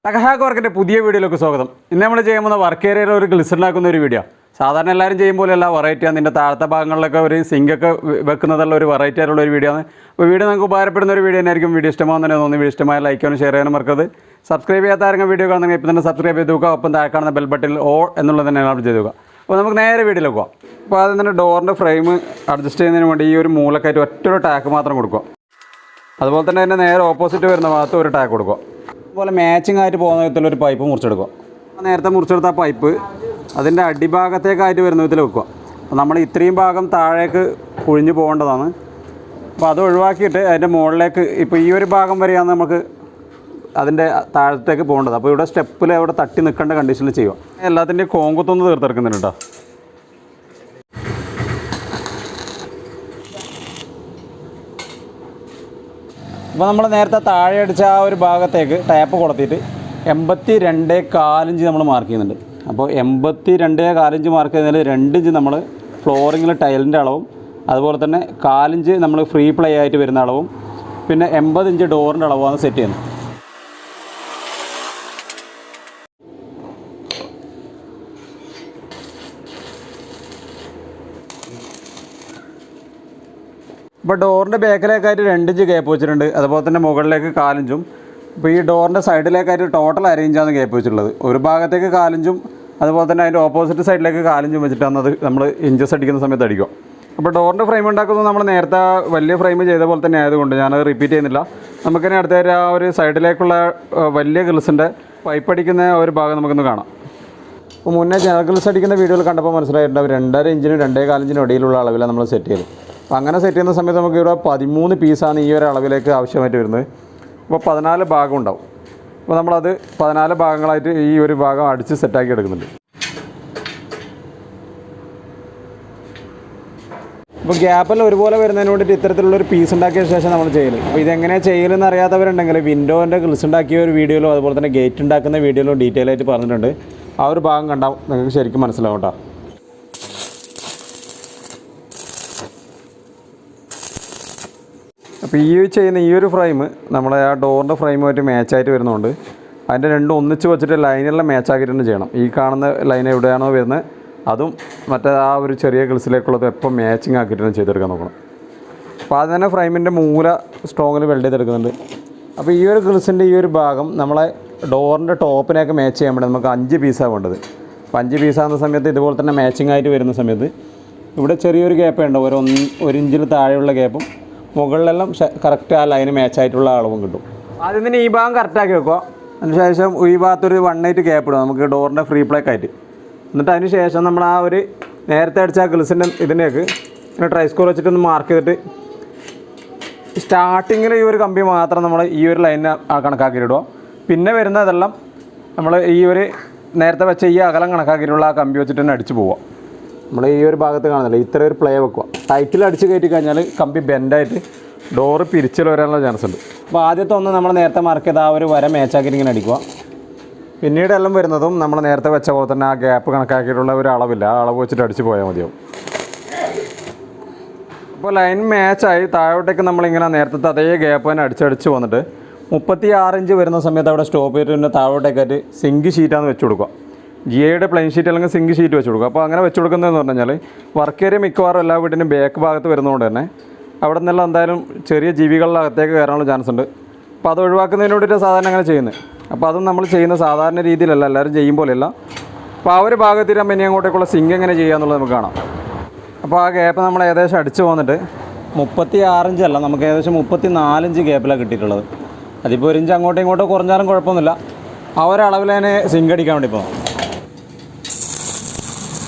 ടകഹാക്ക് വർക്കിൻ്റെ പുതിയ വീഡിയോയിലേക്ക് സ്വാഗതം. ഇന്ന് നമ്മൾ ചെയ്യുന്ന വർക്ക് ഏരിയയിൽ ഒരു ഗ്ലിസർ ഉണ്ടാക്കുന്ന ഒരു വീഡിയോ. സാധാരണ എല്ലാവരും ചെയ്യുമ്പോഴല്ല വെറൈറ്റിയാണ്. ഇതിൻ്റെ താഴത്തെ ഭാഗങ്ങളിലൊക്കെ ഒരു സിങ്കൊക്കെ വെക്കുന്നതുള്ള ഒരു വെറൈറ്റി ആയിട്ടുള്ള ഒരു വീഡിയോ ആണ്. അപ്പോൾ വീഡിയോ നിങ്ങൾക്ക് ഉപകാരപ്പെടുന്ന ഒരു വീഡിയോ തന്നെയായിരിക്കും. വീഡിയോ ഇഷ്ടമാകുന്നതിനെ തോന്നി വീഡിയോ ഇഷ്ടമായ ലൈക്ക് ചെയ്യാനും ഷെയർ ചെയ്യാനും മറക്കരുത്. സബ്സ്ക്രൈബ് ചെയ്യാത്ത ആരെങ്കിലും വീഡിയോ കാണുന്നെങ്കിൽ ഇപ്പോൾ തന്നെ സബ്സ്ക്രൈബ് ചെയ്ത് നോക്കുക. ഒപ്പം താഴെ കാണുന്ന ബെൽ ബട്ടണിൽ ഓൾ എന്നുള്ളത് തന്നെ നമ്മൾ ചെയ്ത് നോക്കുക. അപ്പോൾ നമുക്ക് നേരെ വീഡിയോയിലേക്ക് പോകാം. അപ്പോൾ ആദ്യം തന്നെ ഡോറിൻ്റെ ഫ്രെയിം അഡ്ജസ്റ്റ് ചെയ്യുന്നതിന് വേണ്ടി ഈ ഒരു മൂലക്കായിട്ട് ഒറ്റൊരു ടാക്ക് മാത്രം കൊടുക്കുക. അതുപോലെ തന്നെ അതിൻ്റെ നേരെ ഓപ്പോസിറ്റ് വരുന്ന ഭാഗത്ത് ഒരു ടാക്ക് കൊടുക്കുക. അതുപോലെ മാച്ചിങ് ആയിട്ട് പോകുന്ന വിധത്തിലൊരു പൈപ്പ് മുറിച്ചെടുക്കുക. നേരത്തെ മുറിച്ചെടുത്ത ആ പൈപ്പ് അതിൻ്റെ അടിഭാഗത്തേക്കായിട്ട് വരുന്ന വിധത്തിൽ വെക്കുക. അപ്പോൾ നമ്മൾ ഇത്രയും ഭാഗം താഴേക്ക് കുഴിഞ്ഞു പോകേണ്ടതാണ്. അപ്പോൾ അത് ഒഴിവാക്കിയിട്ട് അതിൻ്റെ മുകളിലേക്ക് ഇപ്പോൾ ഈ ഒരു ഭാഗം വരെയാണ് നമുക്ക് അതിൻ്റെ താഴത്തേക്ക് പോകേണ്ടത്. അപ്പോൾ ഇവിടെ സ്റ്റെപ്പിൽ അവിടെ തട്ടി നിൽക്കേണ്ട കണ്ടീഷനിൽ ചെയ്യുക. എല്ലാത്തിൻ്റെയും കോങ്കത്തൊന്ന് തീർത്തെടുക്കുന്നുണ്ട് കേട്ടോ. അപ്പോൾ നമ്മൾ നേരത്തെ താഴെ അടിച്ച ആ ഒരു ഭാഗത്തേക്ക് ടാപ്പ് കൊടുത്തിട്ട് 82.4 ഇഞ്ച് നമ്മൾ മാർക്ക് ചെയ്യുന്നുണ്ട്. അപ്പോൾ 82.4 ഇഞ്ച് മാർക്ക് ചെയ്യുന്നതിൽ 2 ഇഞ്ച് നമ്മൾ ഫ്ലോറിങ്ങിൽ ടൈലിൻ്റെ അളവും അതുപോലെ തന്നെ 4 ഇഞ്ച് നമ്മൾ ഫ്രീ പ്ലേ ആയിട്ട് വരുന്ന അളവും പിന്നെ 80 ഇഞ്ച് ഡോറിൻ്റെ അളവുമാണ് സെറ്റ് ചെയ്യുന്നത്. ഇപ്പോൾ ഡോറിൻ്റെ ബാക്കിലേക്കായിട്ട് 2 ഇഞ്ച് ഗ്യാപ്പ് വെച്ചിട്ടുണ്ട്. അതുപോലെ തന്നെ മുകളിലേക്ക് 4 ഇഞ്ചും. ഇപ്പോൾ ഈ ഡോറിൻ്റെ സൈഡിലേക്കായിട്ട് ടോട്ടൽ 1/2 ഇഞ്ചാണ് ഗ്യാപ്പ് വെച്ചിട്ടുള്ളത്. ഒരു ഭാഗത്തേക്ക് 4 ഇഞ്ചും അതുപോലെ തന്നെ അതിൻ്റെ ഓപ്പോസിറ്റ് സൈഡിലേക്ക് 4 ഇഞ്ചും വെച്ചിട്ടാണ് അത് നമ്മൾ ഇഞ്ചസ് അടിക്കുന്ന സമയത്ത് അടിക്കും. അപ്പോൾ ഡോറിൻ്റെ ഫ്രെയിം ഉണ്ടാക്കുന്നത് നമ്മൾ നേരത്തെ വലിയ ഫ്രെയിം ചെയ്ത പോലെ തന്നെ ആയതുകൊണ്ട് ഞാനത് റിപ്പീറ്റ് ചെയ്യുന്നില്ല. നമുക്കിനി അടുത്ത ആ ഒരു സൈഡിലേക്കുള്ള വലിയ ഗ്രിൽസിൻ്റെ പൈപ്പ് അടിക്കുന്ന ഒരു ഭാഗം നമുക്കൊന്ന് കാണാം. അപ്പോൾ മുന്നേ ജനറൽ ഗ്രിൽസ് അടിക്കുന്ന വീഡിയോയിൽ കണ്ടപ്പോൾ മനസ്സിലായിട്ടുണ്ടാവും 2.5 ഇഞ്ചിനും 2.4 ഇഞ്ചിനും ഇടയിലുള്ള അളവിലാണ് നമ്മൾ സെറ്റ് ചെയ്ത്. അപ്പോൾ അങ്ങനെ സെറ്റ് ചെയ്യുന്ന സമയത്ത് നമുക്ക് ഇവിടെ 13 പീസാണ് ഈ ഒരു അളവിലേക്ക് ആവശ്യമായിട്ട് വരുന്നത്. അപ്പോൾ 14 ഭാഗം ഉണ്ടാവും. അപ്പോൾ നമ്മളത് 14 ഭാഗങ്ങളായിട്ട് ഈ ഒരു ഭാഗം അടിച്ച് സെറ്റാക്കി എടുക്കുന്നുണ്ട്. അപ്പോൾ ഗ്യാപ്പെല്ലാം ഒരുപോലെ വരുന്നതിന് വേണ്ടിയിട്ട് ഇത്തരത്തിലുള്ളൊരു പീസ് ഉണ്ടാക്കിയ ശേഷം നമ്മൾ ചെയ്യൽ. അപ്പോൾ ഇതെങ്ങനെയാണ് ചെയ്യലെന്ന് അറിയാത്തവരുണ്ടെങ്കിൽ വിൻഡോൻ്റെ ഗ്രിൽസ് ഉണ്ടാക്കിയ ഒരു വീഡിയോയിലോ അതുപോലെ തന്നെ ഗേറ്റ് ഉണ്ടാക്കുന്ന വീഡിയോയിലോ ഡീറ്റെയിൽ ആയിട്ട് പറഞ്ഞിട്ടുണ്ട്. ആ ഒരു ഭാഗം കണ്ടാൽ നിങ്ങൾക്ക് ശരിക്കും മനസ്സിലാവും കേട്ടോ. അപ്പോൾ ഈ ചെയ്യുന്ന ഈ ഒരു ഫ്രെയിം നമ്മളെ ആ ഡോറിൻ്റെ ഫ്രെയിമുമായിട്ട് മാച്ചായിട്ട് വരുന്നതുകൊണ്ട് അതിൻ്റെ രണ്ടും ഒന്നിച്ച് വെച്ചിട്ട് ലൈനെല്ലാം മാച്ചാക്കിയിട്ട് തന്നെ ചെയ്യണം. ഈ കാണുന്ന ലൈൻ എവിടെയാണോ വരുന്നത് അതും മറ്റേ ആ ഒരു ചെറിയ ഗ്രിൽസിലേക്കുള്ളത് എപ്പോൾ മാച്ചിങ് ആക്കിയിട്ട് തന്നെ ചെയ്തെടുക്കാൻ നോക്കണം. അപ്പോൾ അത് തന്നെ ഫ്രെയിമിൻ്റെ മൂല സ്ട്രോങ്ങിൽ വെൽഡ് ചെയ്തെടുക്കുന്നുണ്ട്. അപ്പോൾ ഈ ഒരു ഗ്രിൽസിൻ്റെ ഈ ഒരു ഭാഗം നമ്മളെ ഡോറിൻ്റെ ടോപ്പിനെയൊക്കെ മാച്ച് ചെയ്യാൻ വേണ്ടി നമുക്ക് 5 പീസാണ് വേണ്ടത്. അപ്പോൾ 5 പീസാകുന്ന സമയത്ത് ഇതുപോലെ തന്നെ മാച്ചിങ് ആയിട്ട് വരുന്ന സമയത്ത് ഇവിടെ ചെറിയൊരു ഗ്യാപ്പ് ഉണ്ട്. ഒരു ഇഞ്ചിൽ താഴെയുള്ള ഗ്യാപ്പും മുകളിലെല്ലാം കറക്റ്റ് ആ ലൈന് മാച്ചായിട്ടുള്ള അളവും കിട്ടും. ആദ്യം തന്നെ ഈ ഭാഗം കറക്റ്റാക്കി വെക്കുക. അതിനുശേഷം ഈ ഭാഗത്തൊരു 1/8 ഗ്യാപ്പ് ഇടുക നമുക്ക് ഡോറിൻ്റെ ഫ്രീ പ്ലേക്ക് ആയിട്ട്. എന്നിട്ട് അതിന് ശേഷം നമ്മൾ ആ ഒരു നേരത്തെ അടിച്ച ആ ഗ്രിൽസിൻ്റെ ഇതിലേക്ക് ഇങ്ങനെ ട്രൈ സ്കോർ വെച്ചിട്ടൊന്ന് മാർക്ക് ചെയ്തിട്ട് സ്റ്റാർട്ടിങ്ങിൽ ഈ ഒരു കമ്പി മാത്രം നമ്മൾ ഈ ഒരു ലൈനിന് കണക്കാക്കിയിടുക. പിന്നെ വരുന്നതെല്ലാം നമ്മൾ ഈ ഒരു നേരത്തെ വെച്ച ഈ അകലം കണക്കാക്കിയിട്ടുള്ള ആ കമ്പി വെച്ചിട്ട് തന്നെ അടിച്ച് പോവുക. നമ്മൾ ഈ ഒരു ഭാഗത്ത് കാണുന്നില്ല ഇത്ര ഒരു പ്ലേ വെക്കുക. ടൈറ്റിൽ അടിച്ച് കയറ്റി കഴിഞ്ഞാൽ കമ്പി ബെൻഡായിട്ട് ഡോറ് പിരിച്ചിൽ വരാനുള്ള ചാൻസ് ഉണ്ട്. അപ്പോൾ ആദ്യത്തെ ഒന്ന് നമ്മൾ നേരത്തെ മാർക്ക് ചെയ്ത് ആ ഒരു വര മാച്ചാക്കിയിട്ട് ഇങ്ങനെ അടിക്കുക. പിന്നീട് എല്ലാം വരുന്നതും നമ്മൾ നേരത്തെ വെച്ച പോലെ തന്നെ ആ ഗ്യാപ്പ് കണക്കാക്കിയിട്ടുള്ള ഒരു അളവില്ല, ആ അളവ് വെച്ചിട്ട് അടിച്ച് പോയാൽ മതിയാവും. അപ്പോൾ ലൈൻ മാച്ചായി താഴോട്ടേക്ക് നമ്മളിങ്ങനെ നേരത്തെ അതേ ഗ്യാപ്പ് തന്നെ അടിച്ചടിച്ച് വന്നിട്ട് 36 ഇഞ്ച് വരുന്ന സമയത്ത് അവിടെ സ്റ്റോപ്പ് ചെയ്തിട്ട് താഴോട്ടേക്കായിട്ട് സിങ്ക് ഷീറ്റാണ് വെച്ച് കൊടുക്കുക. ജിയുടെ പ്ലെയിൻ ഷീറ്റ് അല്ലെങ്കിൽ സിങ്ക് ഷീറ്റ് വെച്ച് കൊടുക്കുക. അപ്പോൾ അങ്ങനെ വെച്ച് കൊടുക്കുന്നതെന്ന് പറഞ്ഞു കഴിഞ്ഞാൽ വർക്ക് ഏരിയ മിക്കവാറും എല്ലാ വീട്ടിനും ബാക്ക് ഭാഗത്ത് വരുന്നതുകൊണ്ട് തന്നെ അവിടെ നിന്നെല്ലാം എന്തായാലും ചെറിയ ജീവികളുടെ അകത്തേക്ക് കയറാനുള്ള ചാൻസ് ഉണ്ട്. അപ്പോൾ അത് ഒഴിവാക്കുന്നതിന് വേണ്ടിയിട്ട് സാധാരണ അങ്ങനെ ചെയ്യുന്നത്. അപ്പോൾ അതും നമ്മൾ ചെയ്യുന്ന സാധാരണ രീതിയിലല്ല, എല്ലാവരും ചെയ്യും പോലെയല്ല. അപ്പോൾ ആ ഒരു ഭാഗത്തിരാകുമ്പോൾ ഇനി അങ്ങോട്ടേക്കുള്ള സിങ്ക് എങ്ങനെ ചെയ്യുക എന്നുള്ളത് നമുക്ക് കാണാം. അപ്പോൾ ആ ഗ്യാപ്പ് നമ്മൾ ഏകദേശം അടിച്ച് പോന്നിട്ട് 36 ഇഞ്ചല്ല, നമുക്ക് ഏകദേശം 34 ഇഞ്ച് ഗ്യാപ്പിലാണ് കിട്ടിയിട്ടുള്ളത്. അതിപ്പോൾ 1 ഇഞ്ച് അങ്ങോട്ടും ഇങ്ങോട്ടോ കുറഞ്ഞാലും കുഴപ്പമൊന്നുമില്ല. ആ ഒരളവിൽ തന്നെ സിങ്ക് അടിക്കാൻ വേണ്ടി പോകാം.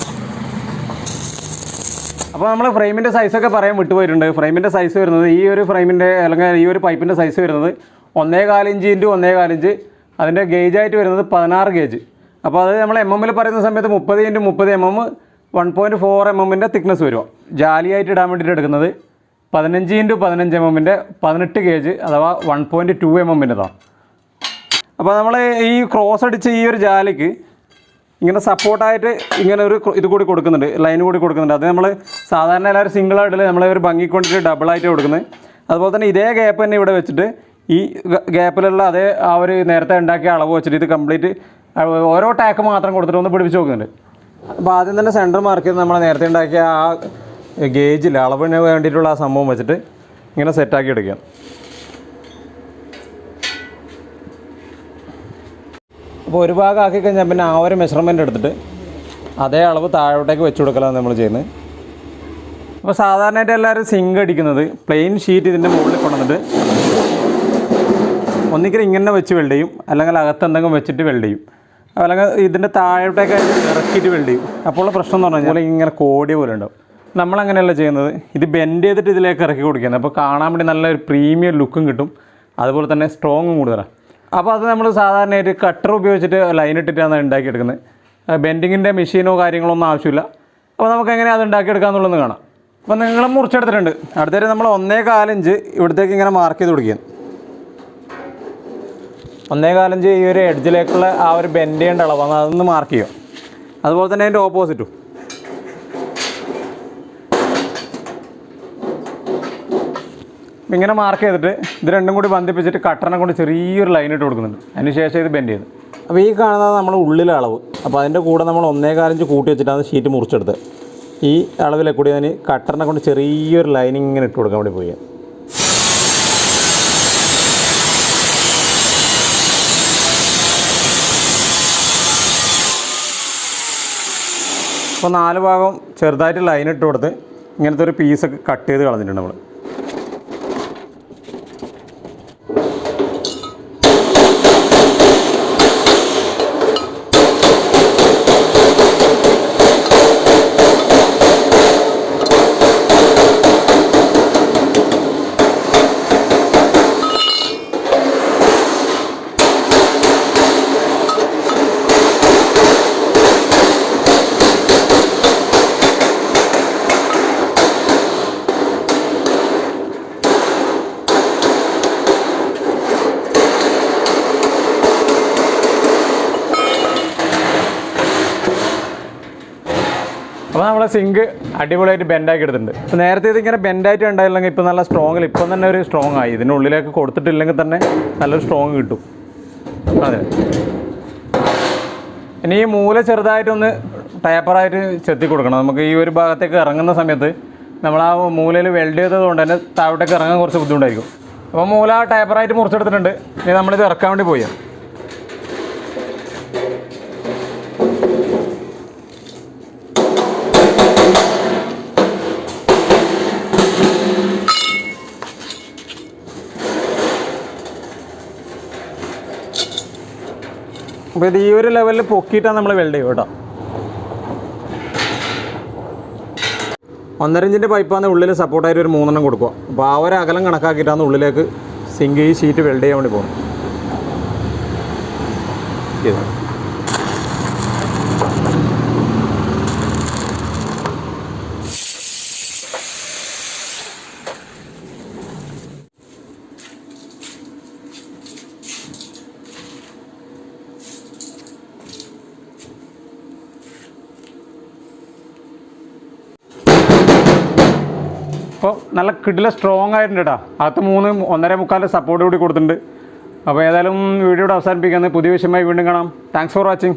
അപ്പോൾ നമ്മൾ ഫ്രെയിമിൻ്റെ സൈസൊക്കെ പറയാൻ വിട്ടുപോയിട്ടുണ്ട്. ഫ്രെയിമിൻ്റെ സൈസ് വരുന്നത് ഈ ഒരു ഫ്രെയിമിൻ്റെ അല്ലെങ്കിൽ ഈ ഒരു പൈപ്പിൻ്റെ സൈസ് വരുന്നത് 1.25 ഇഞ്ച് × 1.25 ഇഞ്ച്. അതിൻ്റെ ഗേജായിട്ട് വരുന്നത് 16 ഗേജ്. അപ്പോൾ അത് നമ്മൾ MM പറയുന്ന സമയത്ത് 30 × 30 mm 1.4 mm തിക്നെസ് വരും. ജാലിയായിട്ട് ഇടാൻ വേണ്ടിയിട്ട് എടുക്കുന്നത് 15 × 15 mm 18 ഗേജ് അഥവാ 1.2 mm. അപ്പോൾ നമ്മൾ ഈ ക്രോസ് അടിച്ച് ഈ ഒരു ജാലിക്ക് ഇങ്ങനെ സപ്പോർട്ടായിട്ട് ഇങ്ങനെ ഒരു ഇത് കൂടി കൊടുക്കുന്നുണ്ട്, ലൈൻ കൂടി കൊടുക്കുന്നുണ്ട്. അത് നമ്മൾ സാധാരണ എല്ലാവരും സിംഗിളായിട്ടില്ല, നമ്മളെ ഒരു ഭംഗിക്ക് വേണ്ടിയിട്ട് ഡബിളായിട്ട് കൊടുക്കുന്നത്. അതുപോലെ തന്നെ ഇതേ ഗ്യാപ്പ് തന്നെ ഇവിടെ വെച്ചിട്ട് ഈ ഗ്യാപ്പിലുള്ള അതേ ആ ഒരു നേരത്തെ ഉണ്ടാക്കിയ അളവ് വെച്ചിട്ട് ഇത് കംപ്ലീറ്റ് ഓരോ ടാക്ക് മാത്രം കൊടുത്തിട്ട് ഒന്ന് പിടിപ്പിച്ച് നോക്കുന്നുണ്ട്. അപ്പോൾ ആദ്യം തന്നെ സെൻറ്റർ മാർക്ക് ചെയ്ത് നമ്മൾ നേരത്തെ ഉണ്ടാക്കിയ ആ ഗേജിൽ അളവിന് വേണ്ടിയിട്ടുള്ള ആ സംഭവം വെച്ചിട്ട് ഇങ്ങനെ സെറ്റാക്കി എടുക്കുക. അപ്പോൾ ഒരു ഭാഗം ആക്കി കഴിഞ്ഞാൽ പിന്നെ ആ ഒരു മെഷർമെൻറ്റ് എടുത്തിട്ട് അതേ അളവ് താഴോട്ടേക്ക് വെച്ച് കൊടുക്കലാണ് നമ്മൾ ചെയ്യുന്നത്. അപ്പോൾ സാധാരണയായിട്ട് എല്ലാവരും സിങ്ക് അടിക്കുന്നത് പ്ലെയിൻ ഷീറ്റ് ഇതിൻ്റെ മുകളിൽ കൊണ്ടുവന്നിട്ട് ഒന്നിക്കൽ ഇങ്ങനെ വെച്ച് വെൽഡ് ചെയ്യും, അല്ലെങ്കിൽ അകത്ത് എന്തെങ്കിലും വെച്ചിട്ട് വെൽഡ് ചെയ്യും, അല്ലെങ്കിൽ ഇതിൻ്റെ താഴോട്ടേക്ക് ഇറക്കിയിട്ട് വെൽഡ് ചെയ്യും. അപ്പോൾ പ്രശ്നം എന്ന് പറഞ്ഞു കഴിഞ്ഞാൽ ഇങ്ങനെ കോടിയ പോലെ ഉണ്ടാവും. നമ്മളങ്ങനെയല്ല ചെയ്യുന്നത്, ഇത് ബെൻഡ് ചെയ്തിട്ട് ഇതിലേക്ക് ഇറക്കി കൊടുക്കുന്നത്. അപ്പോൾ കാണാൻ വേണ്ടി നല്ലൊരു പ്രീമിയം ലുക്കും കിട്ടും, അതുപോലെ തന്നെ സ്ട്രോങ്ങും കൂടുതലാണ്. അപ്പോൾ അത് നമ്മൾ സാധാരണയായിട്ട് കട്ടർ ഉപയോഗിച്ചിട്ട് ലൈൻ ഇട്ടിട്ടാണ് ഉണ്ടാക്കിയെടുക്കുന്നത്. ബെൻഡിങ്ങിൻ്റെ മെഷീനോ കാര്യങ്ങളോ ഒന്നും ആവശ്യമില്ല. അപ്പോൾ നമുക്ക് എങ്ങനെ അത് ഉണ്ടാക്കിയെടുക്കാമെന്നുള്ളത് കാണാം. അപ്പോൾ നീളം മുറിച്ചെടുത്തിട്ടുണ്ട്. അടുത്തേക്ക് നമ്മൾ 1.25 ഇഞ്ച് ഇവിടത്തേക്ക് ഇങ്ങനെ മാർക്ക് ചെയ്ത് കൊടുക്കുക. 1.25 ഇഞ്ച് ഈ ഒരു എഡ്ജിലേക്കുള്ള ആ ഒരു ബെൻഡ് ചെയ്യേണ്ട അളവാണ്, അതൊന്ന് മാർക്ക് ചെയ്യും. അതുപോലെ തന്നെ അതിൻ്റെ ഓപ്പോസിറ്റും ഇങ്ങനെ മാർക്ക് ചെയ്തിട്ട് ഇത് രണ്ടും കൂടി ബന്ധിപ്പിച്ചിട്ട് കട്ടറിനെ കൊണ്ട് ചെറിയൊരു ലൈൻ ഇട്ട് കൊടുക്കുന്നുണ്ട്. അതിന് ശേഷം ഇത് ബെൻഡ് ചെയ്ത്. അപ്പോൾ ഈ കാണുന്നത് നമ്മൾ ഉള്ളിലെ അളവ്. അപ്പോൾ അതിൻ്റെ കൂടെ നമ്മൾ 1.25 ഇഞ്ച് കൂട്ടി വെച്ചിട്ടാണ് ഷീറ്റ് മുറിച്ചെടുത്ത്. ഈ അളവിലെ കൂടി അതിന് കട്ടറിനെ കൊണ്ട് ചെറിയൊരു ലൈനിങ് ഇങ്ങനെ ഇട്ട് കൊടുക്കാൻ വേണ്ടി പോയി. അപ്പോൾ 4 ഭാഗം ചെറുതായിട്ട് ലൈൻ ഇട്ട് കൊടുത്ത് ഇങ്ങനത്തെ ഒരു പീസൊക്കെ കട്ട് ചെയ്ത് കളഞ്ഞിട്ടുണ്ട് നമ്മൾ. അപ്പോൾ നമ്മളെ സിങ്ക് അടിപൊളിയായിട്ട് ബെൻഡാക്കി എടുത്തിട്ടുണ്ട്. അപ്പോൾ നേരത്തെ ഇതിങ്ങനെ ബെൻഡായിട്ട് ഉണ്ടായില്ലെങ്കിൽ ഇപ്പോൾ നല്ല സ്ട്രോങ്ങിൽ ഇപ്പം തന്നെ ഒരു സ്ട്രോങ് ആയി. ഇതിനുള്ളിലേക്ക് കൊടുത്തിട്ടില്ലെങ്കിൽ തന്നെ നല്ലൊരു സ്ട്രോങ് കിട്ടും. അതെ. ഇനി ഈ മൂല ചെറുതായിട്ടൊന്ന് ടേപ്പറായിട്ട് ചെത്തി കൊടുക്കണം. നമുക്ക് ഈ ഒരു ഭാഗത്തേക്ക് ഇറങ്ങുന്ന സമയത്ത് നമ്മൾ ആ മൂലയിൽ വെൽഡ് ചെയ്തത് കൊണ്ട് തന്നെ താഴോട്ടേക്ക് ഇറങ്ങാൻ കുറച്ച് ബുദ്ധിമുട്ടായിരിക്കും. അപ്പോൾ മൂല ടേപ്പറായിട്ട് മുറിച്ചെടുത്തിട്ടുണ്ട്. ഇനി നമ്മളിത് ഇറക്കാൻ വേണ്ടി പോയി. അപ്പോൾ ഇത് ഈ ഒരു ലെവലിൽ പൊക്കിയിട്ടാണ് നമ്മൾ വെൽഡ് ചെയ്യും കേട്ടോ. 1.5 ഇഞ്ചിൻ്റെ പൈപ്പാണ് ഉള്ളിൽ സപ്പോർട്ടായിട്ട് ഒരു 3 കൊടുക്കുക. അപ്പോൾ ആ ഒരു അകലം കണക്കാക്കിയിട്ടാണ് ഉള്ളിലേക്ക് സിങ്ക് ഈ ഷീറ്റ് വെൽഡ് ചെയ്യാൻ വേണ്ടി പോകുന്നത്. അപ്പോൾ നല്ല കിടില സ്ട്രോങ് ആയിട്ടുണ്ട് കേട്ടോ. അകത്ത് 3 1.25 സപ്പോർട്ട് കൂടി കൊടുത്തിട്ടുണ്ട്. അപ്പോൾ ഏതായാലും വീഡിയോയുടെ അവസാനിപ്പിക്കുന്നത് പുതിയ വിഷയമായി വീണ്ടും കാണാം. Thanks for watching.